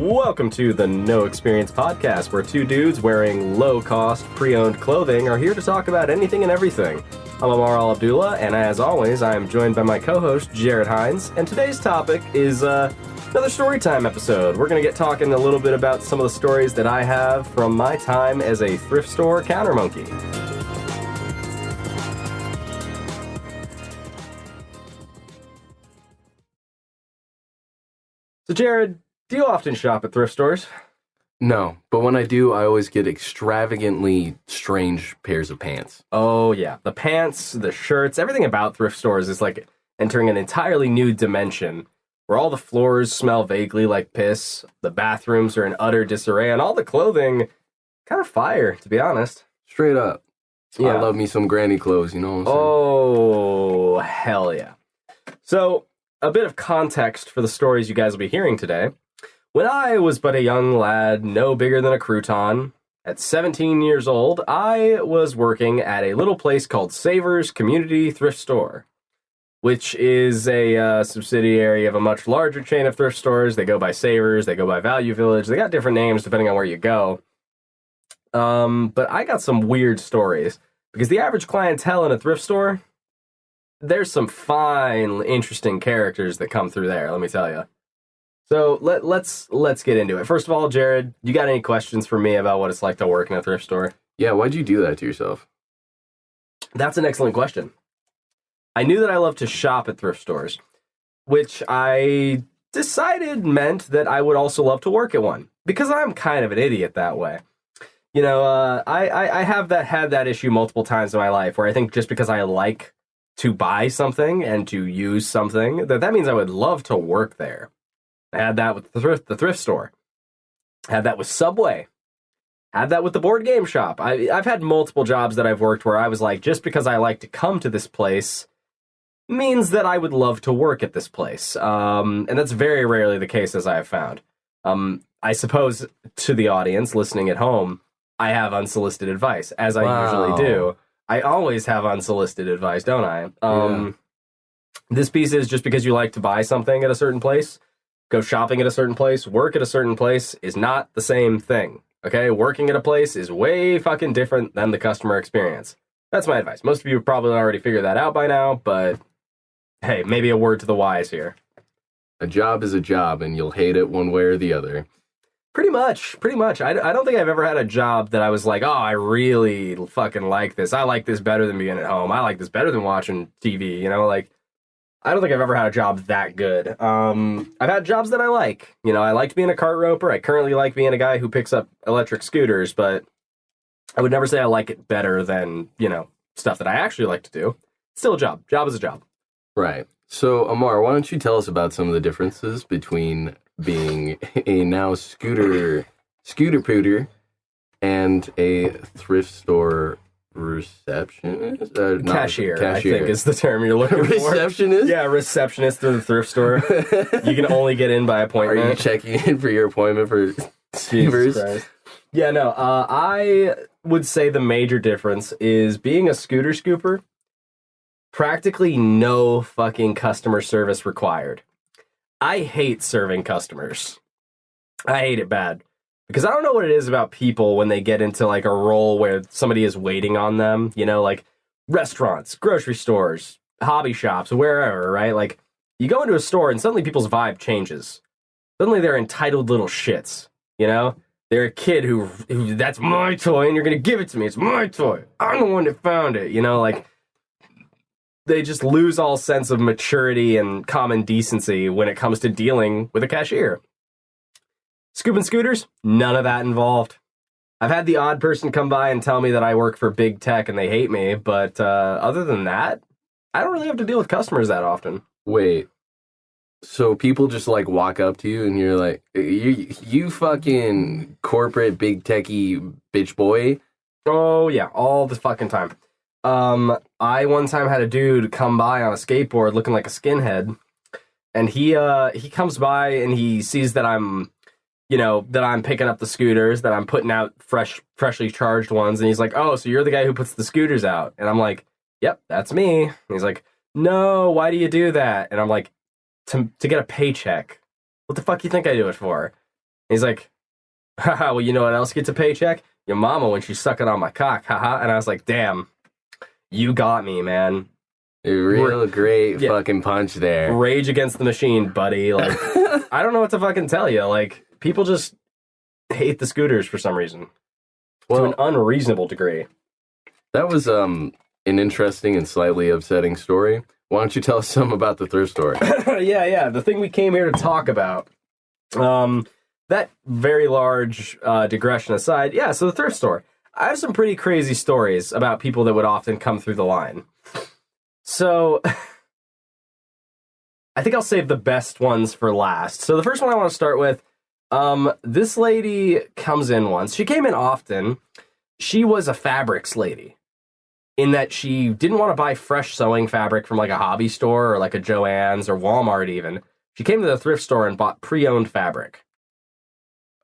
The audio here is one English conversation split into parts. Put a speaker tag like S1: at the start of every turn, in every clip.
S1: Welcome to the No Experience Podcast, where two dudes wearing low-cost, pre-owned clothing are here to talk about anything and everything. I'm Ammar Al-Abdullah, and as always, I am joined by my co-host, Jared Hines, and today's topic is another storytime episode. We're going to get talking a little bit about some of the stories that I have from my time as a thrift store counter monkey. So, Jared, do you often shop at thrift stores?
S2: No, but when I do, I always get extravagantly strange pairs of pants.
S1: Oh, yeah. The pants, the shirts, everything about thrift stores is like entering an entirely new dimension where all the floors smell vaguely like piss, the bathrooms are in utter disarray, and all the clothing kind of fire, to be honest.
S2: Straight up.
S1: Yeah.
S2: I love me some granny clothes, you know what I'm saying?
S1: Oh, hell yeah. So, a bit of context for the stories you guys will be hearing today. When I was but a young lad, no bigger than a crouton, at 17 years old, I was working at a little place called Savers Community Thrift Store, which is a subsidiary of a much larger chain of thrift stores. They go by Savers, they go by Value Village, they got different names depending on where you go. But I got some weird stories, because the average clientele in a thrift store, there's some fine, interesting characters that come through there, let me tell you. So let's get into it. First of all, Jared, you got any questions for me about what it's like to work in a thrift store?
S2: Yeah, why'd you do that to yourself?
S1: That's an excellent question. I knew that I loved to shop at thrift stores, which I decided meant that I would also love to work at one, because I'm kind of an idiot that way. You know, I have had that issue multiple times in my life, where I think just because I like to buy something and to use something, that means I would love to work there. I had that with the thrift store. Had that with Subway. Had that with the board game shop. I've had multiple jobs that I've worked where I was like, just because I like to come to this place means that I would love to work at this place. And that's very rarely the case, as I have found. I suppose to the audience listening at home, I have unsolicited advice, as I usually do. I always have unsolicited advice, don't I?
S2: Yeah.
S1: This piece is just because you like to buy something at a certain place, go shopping at a certain place, work at a certain place is not the same thing, okay? Working at a place is way fucking different than the customer experience. That's my advice. Most of you have probably already figured that out by now, but hey, maybe a word to the wise here.
S2: A job is a job, and you'll hate it one way or the other.
S1: Pretty much. I don't think I've ever had a job that I was like, oh, I really fucking like this. I like this better than being at home. I like this better than watching TV, you know? Like, I don't think I've ever had a job that good. I've had jobs that I like. You know, I liked being a cart roper. I currently like being a guy who picks up electric scooters, but I would never say I like it better than, you know, stuff that I actually like to do. It's still a job. Job is a job.
S2: Right. So, Ammar, why don't you tell us about some of the differences between being a now scooter pooter and a thrift store receptionist?
S1: Cashier, I think is the term you're looking for.
S2: Receptionist?
S1: Yeah, receptionist through the thrift store. You can only get in by appointment.
S2: Are you checking in for your appointment for Savers?
S1: Yeah, no, I would say the major difference is being a scooter scooper, practically no fucking customer service required. I hate serving customers. I hate it bad. Because I don't know what it is about people when they get into like a role where somebody is waiting on them, you know, like restaurants, grocery stores, hobby shops, wherever, right? Like you go into a store and suddenly people's vibe changes. Suddenly they're entitled little shits, you know? They're a kid who that's my toy and you're going to give it to me. It's my toy. I'm the one that found it, you know, like they just lose all sense of maturity and common decency when it comes to dealing with a cashier. Scooping scooters, none of that involved. I've had the odd person come by and tell me that I work for big tech and they hate me, but other than that, I don't really have to deal with customers that often.
S2: Wait, so people just like walk up to you and you're like, you fucking corporate big techie bitch boy?
S1: Oh yeah, all the fucking time. I one time had a dude come by on a skateboard looking like a skinhead, and he comes by and he sees that I'm picking up the scooters, that I'm putting out freshly charged ones, and he's like, oh, so you're the guy who puts the scooters out? And I'm like, yep, that's me. And he's like, no, why do you do that? And I'm like, to get a paycheck. What the fuck you think I do it for? And he's like, haha, well, you know what else gets a paycheck? Your mama when she's sucking on my cock, haha. And I was like, damn, you got me, man.
S2: A real great fucking punch there.
S1: Rage against the machine, buddy. Like, I don't know what to fucking tell you. Like, people just hate the scooters for some reason. To an unreasonable degree.
S2: That was an interesting and slightly upsetting story. Why don't you tell us some about the thrift store?
S1: Yeah. The thing we came here to talk about. That very large digression aside, yeah, so the thrift store. I have some pretty crazy stories about people that would often come through the line. So, I think I'll save the best ones for last. So the first one I want to start with, this lady comes in once. She came in often. She was a fabrics lady, in that she didn't want to buy fresh sewing fabric from like a hobby store or like a Joann's or Walmart even. She came to the thrift store and bought pre-owned fabric.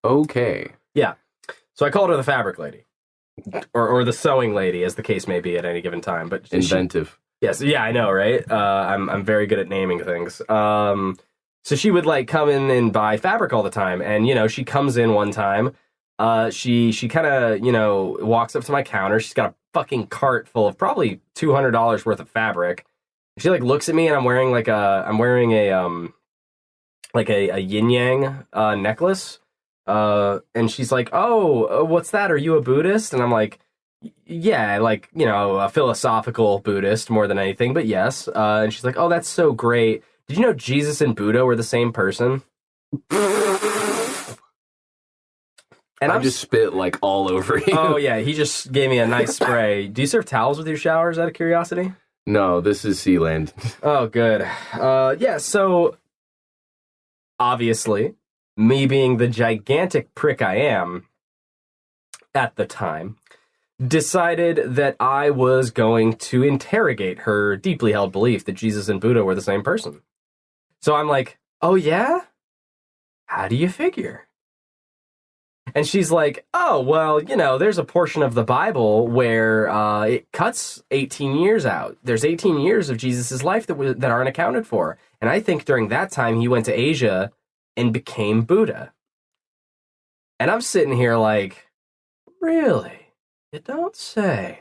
S2: Okay.
S1: Yeah. So I called her the fabric lady. Or the sewing lady, as the case may be at any given time. But
S2: inventive.
S1: Yes, yeah, I know, right? I'm very good at naming things. So she would like come in and buy fabric all the time, and she comes in one time. She kind of walks up to my counter. She's got a fucking cart full of probably $200 worth of fabric. She like looks at me, and I'm wearing a yin yang necklace. And she's like, "Oh, what's that? Are you a Buddhist?" And I'm like, "Yeah, like, a philosophical Buddhist more than anything, but yes." And she's like, "Oh, that's so great. Did you know Jesus and Buddha were the same person?" And
S2: I just spit like all over you.
S1: Oh yeah, he just gave me a nice spray. Do you serve towels with your showers out of curiosity?
S2: No, this is Sealand.
S1: Oh, good. Yeah, so obviously, me being the gigantic prick I am at the time, decided that I was going to interrogate her deeply held belief that Jesus and Buddha were the same person. So I'm like, "Oh yeah? How do you figure?" And she's like, "Oh, well, there's a portion of the Bible where it cuts 18 years out. There's 18 years of Jesus' life that aren't accounted for. And I think during that time he went to Asia and became Buddha." And I'm sitting here like, "Really? You don't say."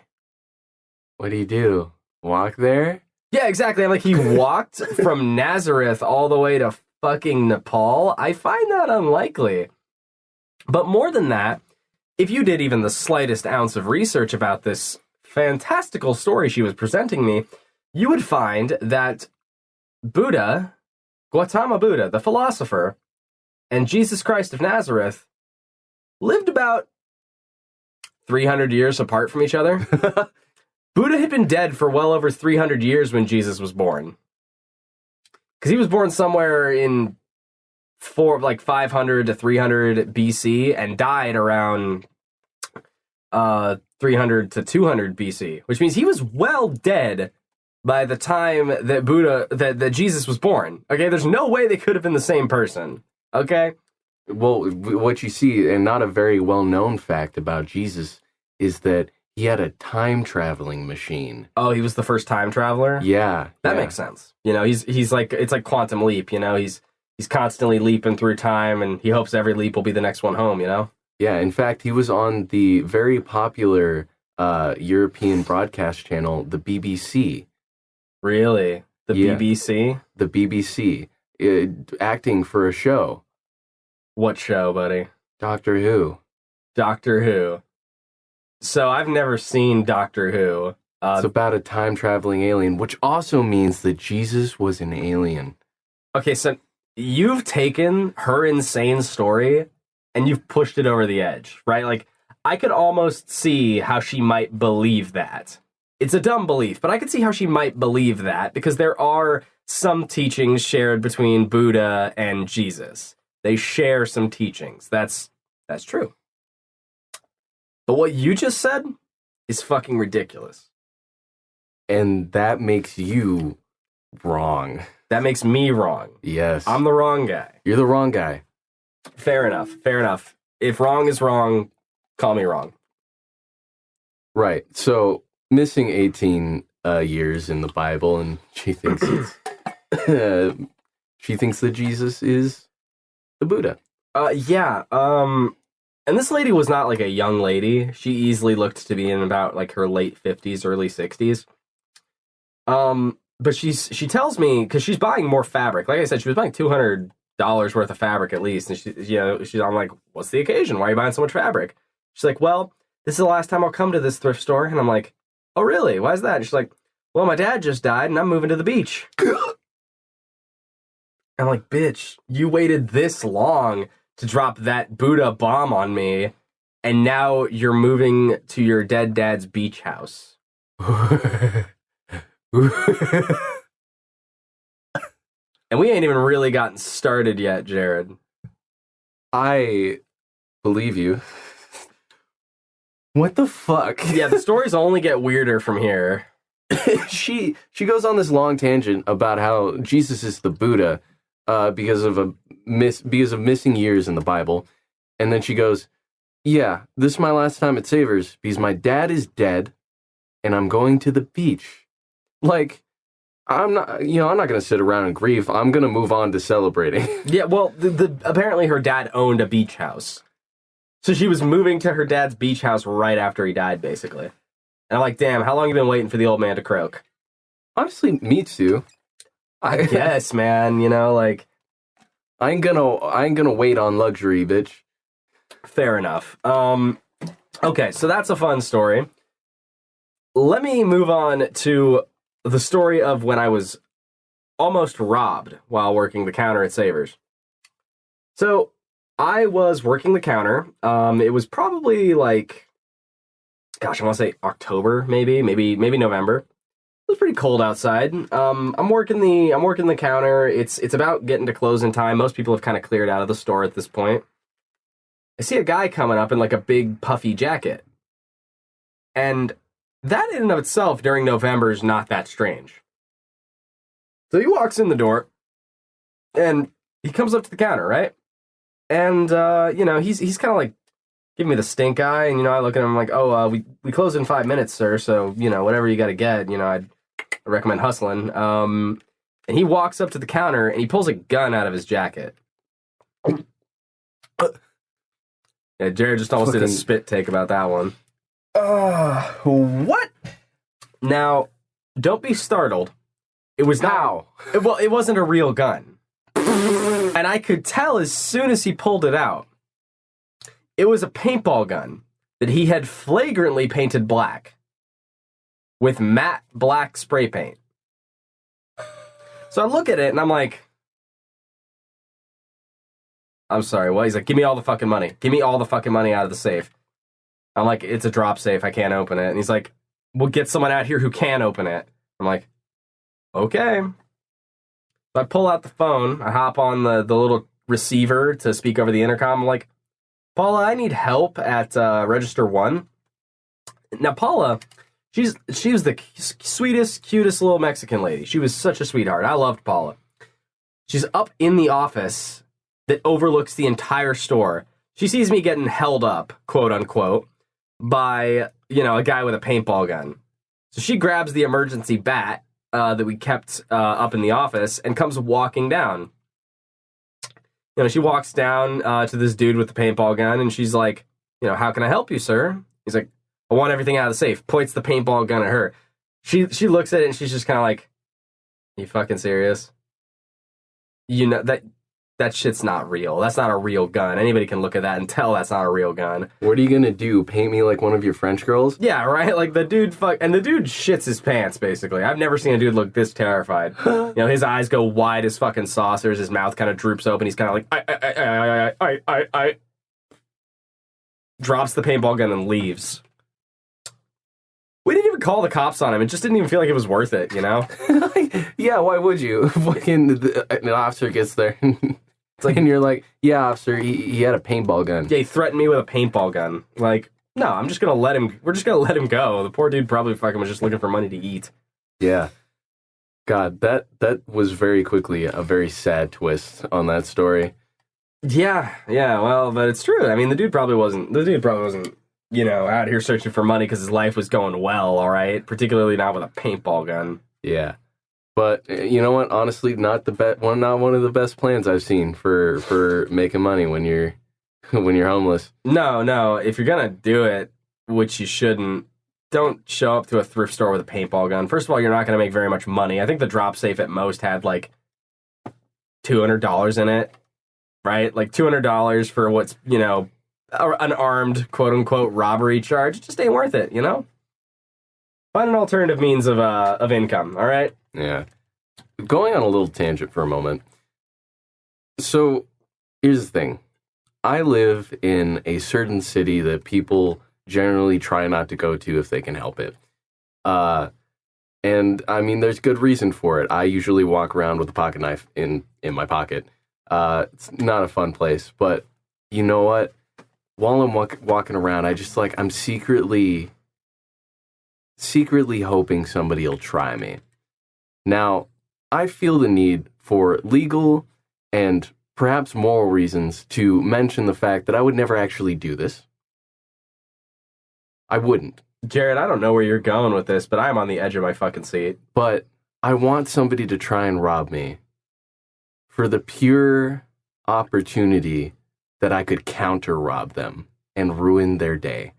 S2: What do you do? Walk there?
S1: Yeah, exactly. I'm like, he walked from Nazareth all the way to fucking Nepal? I find that unlikely. But more than that, if you did even the slightest ounce of research about this fantastical story she was presenting me, you would find that Buddha, Gautama Buddha, the philosopher, and Jesus Christ of Nazareth lived about 300 years apart from each other. Buddha had been dead for well over 300 years when Jesus was born. Because he was born somewhere in 500 to 300 BC and died around 300 to 200 BC, which means he was well dead by the time that that Jesus was born. Okay, there's no way they could have been the same person. Okay?
S2: Well, what you see, and not a very well-known fact about Jesus, is that he had a time-traveling machine.
S1: Oh, he was the first time traveler?
S2: Yeah.
S1: That makes sense. He's like, it's like Quantum Leap, He's constantly leaping through time, and he hopes every leap will be the next one home,
S2: Yeah, in fact, he was on the very popular European broadcast channel, the BBC.
S1: Really? The BBC?
S2: The BBC. Acting for a show.
S1: What show, buddy?
S2: Doctor Who.
S1: Doctor Who. So I've never seen Doctor Who.
S2: It's about a time-traveling alien, which also means that Jesus was an alien.
S1: Okay, so you've taken her insane story and you've pushed it over the edge, right? Like, I could almost see how she might believe that. It's a dumb belief, but I could see how she might believe that because there are some teachings shared between Buddha and Jesus. They share some teachings. That's true. But what you just said is fucking ridiculous.
S2: And that makes you wrong.
S1: That makes me wrong.
S2: Yes.
S1: I'm the wrong guy.
S2: You're the wrong guy.
S1: Fair enough. If wrong is wrong, call me wrong.
S2: Right. So, missing 18 years in the Bible, and she thinks she thinks that Jesus is the Buddha.
S1: Yeah. And this lady was not like a young lady. She easily looked to be in about like her late 50s, early 60s. But she tells me, because she's buying more fabric. Like I said, she was buying $200 worth of fabric at least. And I'm like, what's the occasion? Why are you buying so much fabric? She's like, well, this is the last time I'll come to this thrift store. And I'm like, oh, really? Why is that? And she's like, well, my dad just died and I'm moving to the beach. I'm like, bitch, you waited this long to drop that Buddha bomb on me, and now you're moving to your dead dad's beach house. And we ain't even really gotten started yet, Jared.
S2: I believe you. What the fuck?
S1: Yeah, the stories only get weirder from here.
S2: She goes on this long tangent about how Jesus is the Buddha because of missing years in the Bible, and then she goes, "Yeah, this is my last time at Savers because my dad is dead, and I'm going to the beach." Like, I'm not going to sit around and grieve. I'm going to move on to celebrating.
S1: Yeah, well, apparently her dad owned a beach house, so she was moving to her dad's beach house right after he died, basically. And I'm like, damn, how long have you been waiting for the old man to croak?
S2: Honestly, me too.
S1: I guess, man, like...
S2: I ain't gonna wait on luxury, bitch.
S1: Fair enough. Okay, so that's a fun story. Let me move on to the story of when I was almost robbed while working the counter at Savers. So, I was working the counter. It was probably like... Gosh, I want to say October, maybe November. It was pretty cold outside. I'm working the counter. It's about getting to closing time. Most people have kind of cleared out of the store at this point. I see a guy coming up in like a big puffy jacket. And that in and of itself during November is not that strange. So he walks in the door and he comes up to the counter, right? And he's kind of like giving me the stink eye, and I look at him like, oh, we close in 5 minutes, sir. So whatever you got to get, I'd recommend hustling. And he walks up to the counter and he pulls a gun out of his jacket. Yeah, Jared just almost did a spit take about that one.
S2: What?
S1: Now, don't be startled. It was not. Well, it wasn't a real gun, and I could tell as soon as he pulled it out. It was a paintball gun that he had flagrantly painted black with matte black spray paint. So I look at it and I'm like, I'm sorry, what? He's like, give me all the fucking money. Give me all the fucking money out of the safe. I'm like, it's a drop safe. I can't open it. And he's like, we'll get someone out here who can open it. I'm like, okay. So I pull out the phone. I hop on the little receiver to speak over the intercom. I'm like, Paula, I need help at Register 1. Now, Paula, she was the sweetest, cutest little Mexican lady. She was such a sweetheart. I loved Paula. She's up in the office that overlooks the entire store. She sees me getting held up, quote unquote, by, a guy with a paintball gun. So she grabs the emergency bat that we kept up in the office and comes walking down. She walks down to this dude with the paintball gun, and she's like, how can I help you, sir? He's like, I want everything out of the safe. Points the paintball gun at her. She looks at it, and she's just kind of like, you fucking serious? That shit's not real. That's not a real gun. Anybody can look at that and tell that's not a real gun.
S2: What are you gonna do? Paint me like one of your French girls?
S1: Yeah, right? Like, the dude shits his pants, basically. I've never seen a dude look this terrified. His eyes go wide as fucking saucers, his mouth kind of droops open, he's kind of like, I. Drops the paintball gun and leaves. We didn't even call the cops on him. It just didn't even feel like it was worth it,
S2: Yeah, why would you? Fucking an officer gets there. It's like, and you're like, yeah, officer, he had a paintball gun.
S1: Yeah, he threatened me with a paintball gun. Like, no, we're just gonna let him go. The poor dude probably fucking was just looking for money to eat.
S2: Yeah. God, that was very quickly a very sad twist on that story.
S1: Yeah, well, but it's true. I mean, the dude probably wasn't, out here searching for money because his life was going well, all right? Particularly not with a paintball gun.
S2: Yeah. But you know what? Honestly, not one of the best plans I've seen for making money when you're homeless.
S1: No. If you're gonna do it, which you shouldn't, don't show up to a thrift store with a paintball gun. First of all, you're not gonna make very much money. I think the drop safe at most had like $200 in it, right? Like $200 for what's, an armed quote unquote robbery charge. It just ain't worth it, Find an alternative means of income, all right?
S2: Yeah. Going on a little tangent for a moment. So, here's the thing. I live in a certain city that people generally try not to go to if they can help it. And, I mean, there's good reason for it. I usually walk around with a pocket knife in my pocket. It's not a fun place, but you know what? While I'm walking around, I'm secretly hoping somebody will try me. Now, I feel the need for legal and perhaps moral reasons to mention the fact that I would never actually do this. I wouldn't.
S1: Jared, I don't know where you're going with this, but I'm on the edge of my fucking seat.
S2: But I want somebody to try and rob me for the pure opportunity that I could counter-rob them and ruin their day.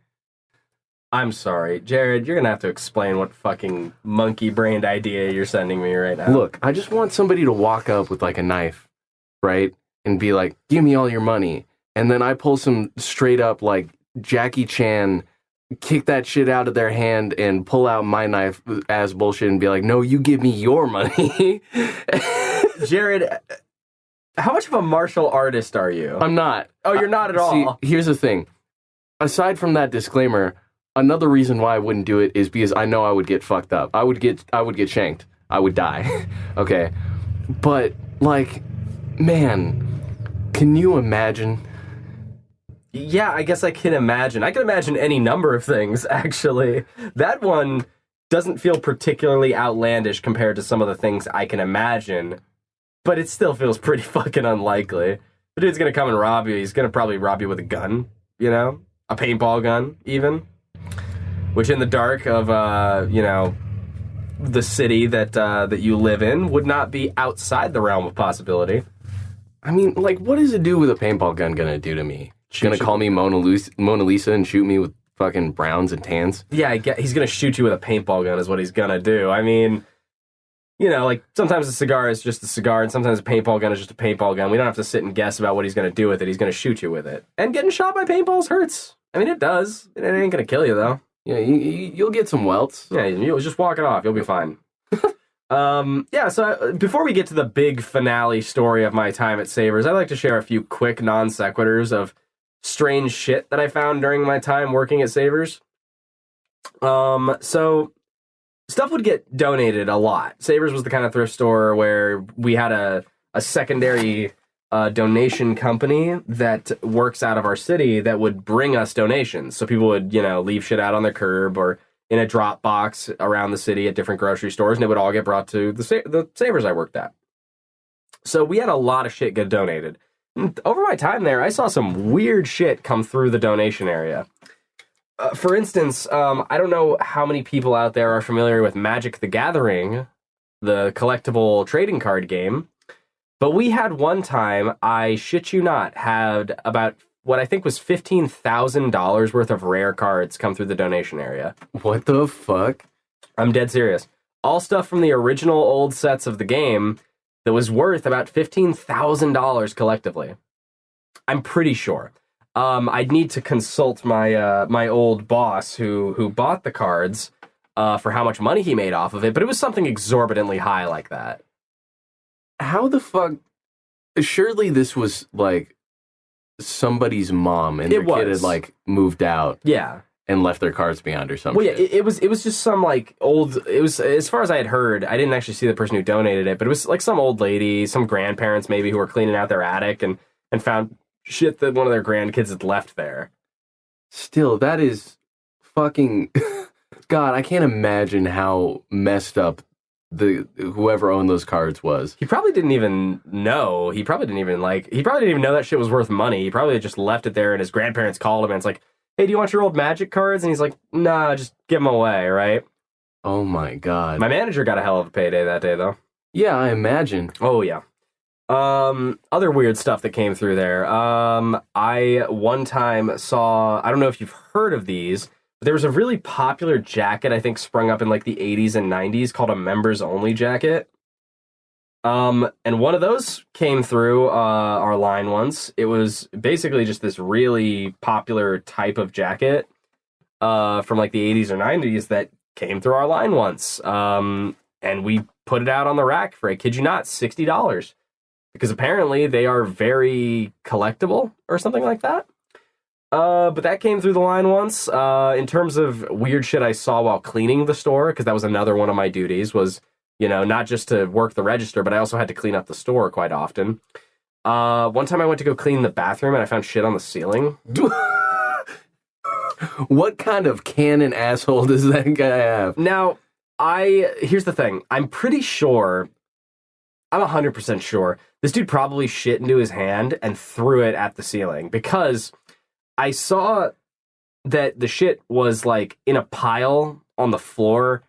S1: I'm sorry. Jared, you're going to have to explain what fucking monkey-brained idea you're sending me right now.
S2: Look, I just want somebody to walk up with like a knife, right? And be like, give me all your money. And then I pull some straight up like Jackie Chan, kick that shit out of their hand and pull out my knife as bullshit and be like, no, you give me your money.
S1: Jared, how much of a martial artist are you?
S2: I'm not.
S1: Oh, you're not at all.
S2: See, here's the thing. Aside from that disclaimer, another reason why I wouldn't do it is because I know I would get fucked up. I would get shanked. I would die. Okay. But like, man, can you imagine?
S1: Yeah, I guess I can imagine. I can imagine any number of things, actually. That one doesn't feel particularly outlandish compared to some of the things I can imagine, but it still feels pretty fucking unlikely. The dude's gonna come and rob you. He's gonna probably rob you with a gun, a paintball gun, even. Which in the dark of, the city that you live in would not be outside the realm of possibility.
S2: I mean, like, what does a dude with a paintball gun gonna do to me? Gonna call me Mona Lisa and shoot me with fucking browns and tans?
S1: Yeah, he's gonna shoot you with a paintball gun is what he's gonna do. I mean, like sometimes a cigar is just a cigar and sometimes a paintball gun is just a paintball gun. We don't have to sit and guess about what he's gonna do with it. He's gonna shoot you with it. And getting shot by paintballs hurts. I mean, it does. It ain't gonna kill you, though.
S2: Yeah, you'll get some welts.
S1: Yeah, you'll just walk it off. You'll be fine. So before we get to the big finale story of my time at Savers, I'd like to share a few quick non sequiturs of strange shit that I found during my time working at Savers. So stuff would get donated a lot. Savers was the kind of thrift store where we had a secondary donation company that works out of our city that would bring us donations. So people would, leave shit out on their curb or in a drop box around the city at different grocery stores, and it would all get brought to the Savers I worked at. So we had a lot of shit get donated. And over my time there, I saw some weird shit come through the donation area. For instance, I don't know how many people out there are familiar with Magic the Gathering, the collectible trading card game. But we had one time, I shit you not, had about what I think was $15,000 worth of rare cards come through the donation area.
S2: What the fuck?
S1: I'm dead serious. All stuff from the original old sets of the game that was worth about $15,000 collectively. I'm pretty sure. I'd need to consult my old boss who bought the cards for how much money he made off of it, but it was something exorbitantly high like that.
S2: How the fuck? Surely this was like somebody's mom and their kid had like moved out.
S1: Yeah.
S2: And left their cards behind or something.
S1: Well, yeah, it was just some like old. It was, as far as I had heard, I didn't actually see the person who donated it, but it was like some old lady, some grandparents maybe who were cleaning out their attic and found shit that one of their grandkids had left there.
S2: Still, that is fucking God. I can't imagine how messed up whoever owned those cards was.
S1: He probably didn't even know. He probably didn't even know that shit was worth money. He probably just left it there, and his grandparents called him and it's like, hey, do you want your old Magic cards? And he's like, nah, just give them away, right?
S2: Oh my God.
S1: My manager got a hell of a payday that day, though.
S2: Yeah, I imagine.
S1: Oh yeah. Other weird stuff that came through there. I one time saw, I don't know if you've heard of these, but there was a really popular jacket I think sprung up in like the 80s and 90s called a members only jacket. And one of those came through our line once. It was basically just this really popular type of jacket from like the 80s or 90s that came through our line once. And we put it out on the rack for, I kid you not, $60. Because apparently they are very collectible or something like that. But that came through the line once. In terms of weird shit I saw while cleaning the store, because that was another one of my duties, was, you know, not just to work the register, but I also had to clean up the store quite often. One time I went to go clean the bathroom and I found shit on the ceiling.
S2: What kind of cannon asshole does that guy have?
S1: Now, here's the thing. I'm pretty sure, I'm 100% sure, this dude probably shit into his hand and threw it at the ceiling, because I saw that the shit was like in a pile on the floor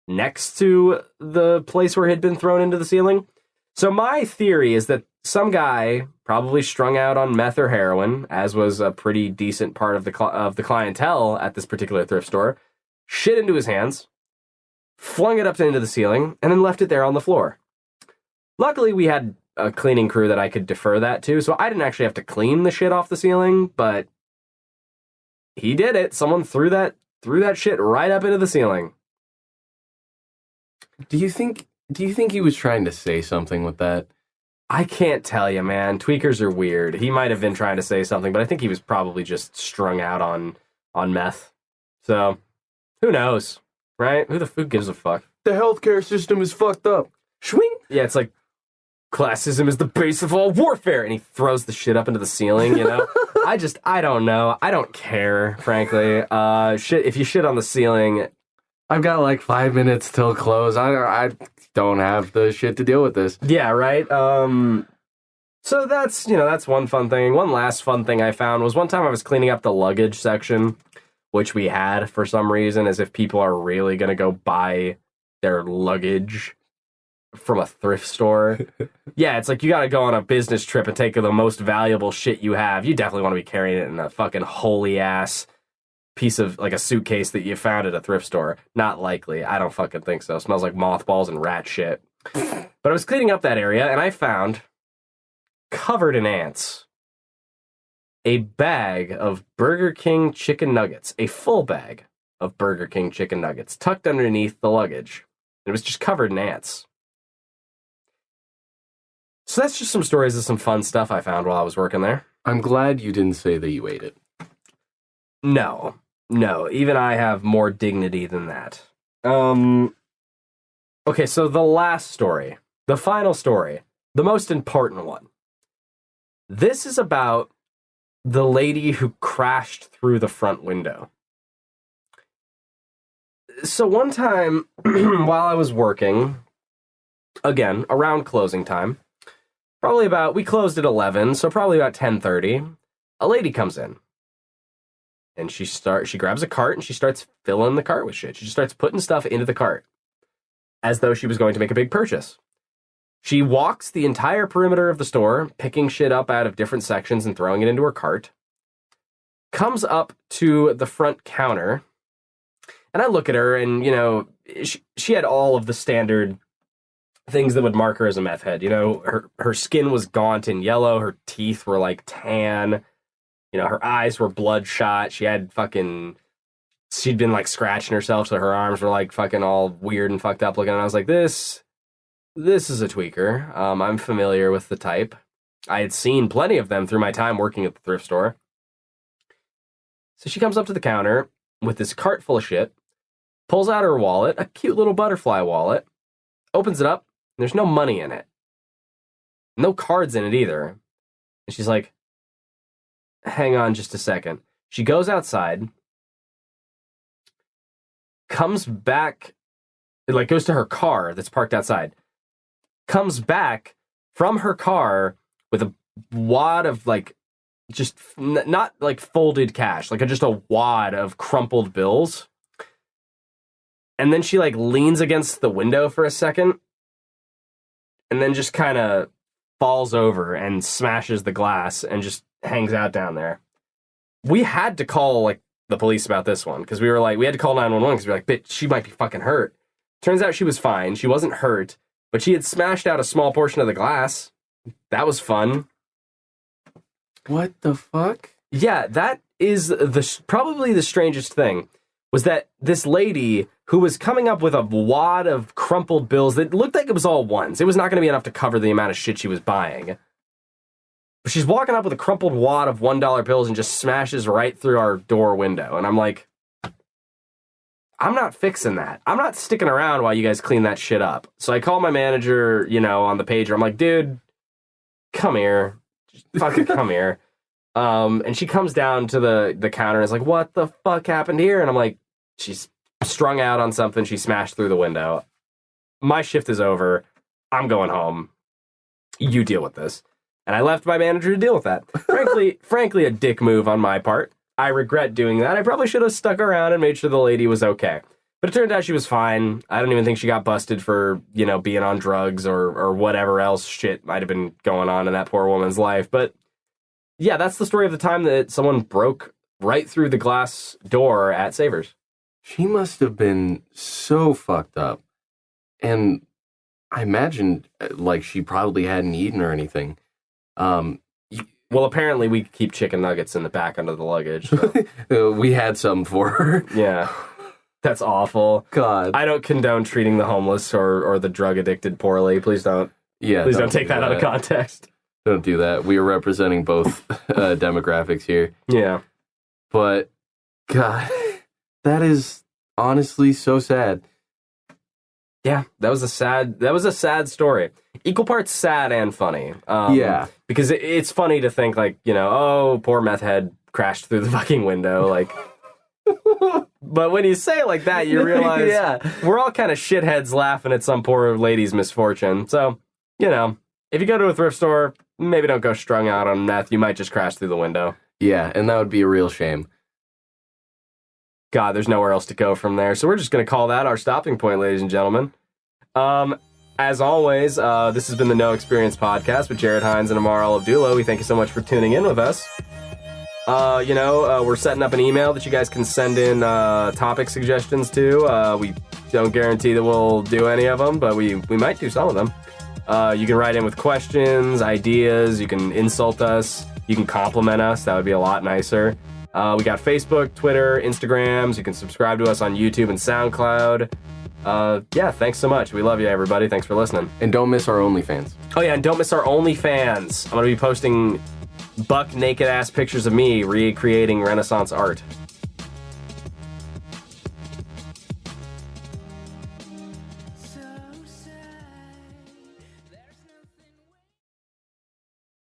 S1: next to the place where it had been thrown into the ceiling. So my theory is that some guy, probably strung out on meth or heroin, as was a pretty decent part of the clientele at this particular thrift store, shit into his hands, flung it up into the ceiling, and then left it there on the floor. Luckily, we had a cleaning crew that I could defer that to, so I didn't actually have to clean the shit off the ceiling, but he did it. Someone threw that shit right up into the ceiling.
S2: Do you think he was trying to say something with that?
S1: I can't tell you, man. Tweakers are weird. He might have been trying to say something, but I think he was probably just strung out on meth. So, who knows, right? Who gives a fuck?
S2: The healthcare system is fucked up. Swing.
S1: Yeah, it's like, classism is the base of all warfare, and he throws the shit up into the ceiling, you know? I don't know. I don't care, frankly. Shit, if you shit on the ceiling,
S2: I've got like 5 minutes till close. I don't have the shit to deal with this.
S1: yeah, right? So that's one fun thing. One last fun thing I found was one time I was cleaning up the luggage section, which we had for some reason, as if people are really going to go buy their luggage from a thrift store. Yeah, it's like you got to go on a business trip and take the most valuable shit you have. You definitely want to be carrying it in a fucking holy ass piece of, like, a suitcase that you found at a thrift store. Not likely. I don't fucking think so. It smells like mothballs and rat shit. But I was cleaning up that area and I found, covered in ants, a bag of Burger King chicken nuggets, a full bag of Burger King chicken nuggets tucked underneath the luggage. It was just covered in ants. So that's just some stories of some fun stuff I found while I was working there.
S2: I'm glad you didn't say that you ate it.
S1: No, even I have more dignity than that. Okay, so the last story, the final story, the most important one. This is about the lady who crashed through the front window. So one time, while I was working, again, around closing time, we closed at 11, so probably about 10:30, a lady comes in. And she grabs a cart and she starts filling the cart with shit. She just starts putting stuff into the cart as though she was going to make a big purchase. She walks the entire perimeter of the store, picking shit up out of different sections and throwing it into her cart. Comes up to the front counter. And I look at her and, you know, she had all of the standard things that would mark her as a meth head. You know, her skin was gaunt and yellow. Her teeth were like tan. You know, her eyes were bloodshot. She'd been like scratching herself, so her arms were like fucking all weird and fucked up looking. And I was like, this is a tweaker. I'm familiar with the type. I had seen plenty of them through my time working at the thrift store. So she comes up to the counter with this cart full of shit, pulls out her wallet, a cute little butterfly wallet, opens it up, and there's no money in it. No cards in it either. And she's like, hang on just a second. She goes outside, comes back, like goes to her car that's parked outside, comes back from her car with a wad of like, just not like folded cash, like just a wad of crumpled bills. And then she like leans against the window for a second and then just kind of falls over and smashes the glass and just hangs out down there. We had to call like the police about this one because we had to call 911 because we were like, bitch, she might be fucking hurt. Turns out she was fine. She wasn't hurt, but she had smashed out a small portion of the glass. That was fun.
S2: What the fuck?
S1: Yeah, that is probably the strangest thing, was that this lady who was coming up with a wad of crumpled bills that looked like it was all ones. It was not going to be enough to cover the amount of shit she was buying. But she's walking up with a crumpled wad of $1 bills and just smashes right through our door window. And I'm like, I'm not fixing that. I'm not sticking around while you guys clean that shit up. So I call my manager, on the pager. I'm like, dude, come here. Just fucking come here. And she comes down to the counter and is like, what the fuck happened here? And I'm like, she's strung out on something. She smashed through the window. My shift is over. I'm going home. You deal with this. And I left my manager to deal with that. Frankly, a dick move on my part. I regret doing that. I probably should have stuck around and made sure the lady was okay. But it turned out she was fine. I don't even think she got busted for, being on drugs or whatever else shit might have been going on in that poor woman's life. But yeah, that's the story of the time that someone broke right through the glass door at Savers.
S2: She must have been so fucked up. And I imagine, like, she probably hadn't eaten or anything.
S1: Well, apparently we keep chicken nuggets in the back under the luggage.
S2: So. We had some for her.
S1: Yeah. That's awful.
S2: God.
S1: I don't condone treating the homeless or the drug addicted poorly. Please don't.
S2: Yeah.
S1: Please don't take that out of context.
S2: Don't do that. We are representing both demographics here.
S1: Yeah.
S2: But, God, that is honestly so sad.
S1: Yeah, that was a sad story. Equal parts sad and funny.
S2: Yeah.
S1: Because it's funny to think like, oh, poor meth head crashed through the fucking window. Like, but when you say it like that, you realize we're all kind of shitheads laughing at some poor lady's misfortune. So, if you go to a thrift store, maybe don't go strung out on meth. You might just crash through the window.
S2: Yeah, and that would be a real shame.
S1: God, there's nowhere else to go from there. So we're just going to call that our stopping point, ladies and gentlemen. As always, this has been the No Experience Podcast with Jared Hines and Ammar Al-Abdullah. We thank you so much for tuning in with us. We're setting up an email that you guys can send in topic suggestions to. We don't guarantee that we'll do any of them, but we might do some of them. You can write in with questions, ideas. You can insult us. You can compliment us. That would be a lot nicer. We got Facebook, Twitter, Instagrams. You can subscribe to us on YouTube and SoundCloud. Thanks so much. We love you, everybody. Thanks for listening.
S2: And don't miss our OnlyFans.
S1: Oh, yeah, and don't miss our OnlyFans. I'm going to be posting buck naked ass pictures of me recreating Renaissance art.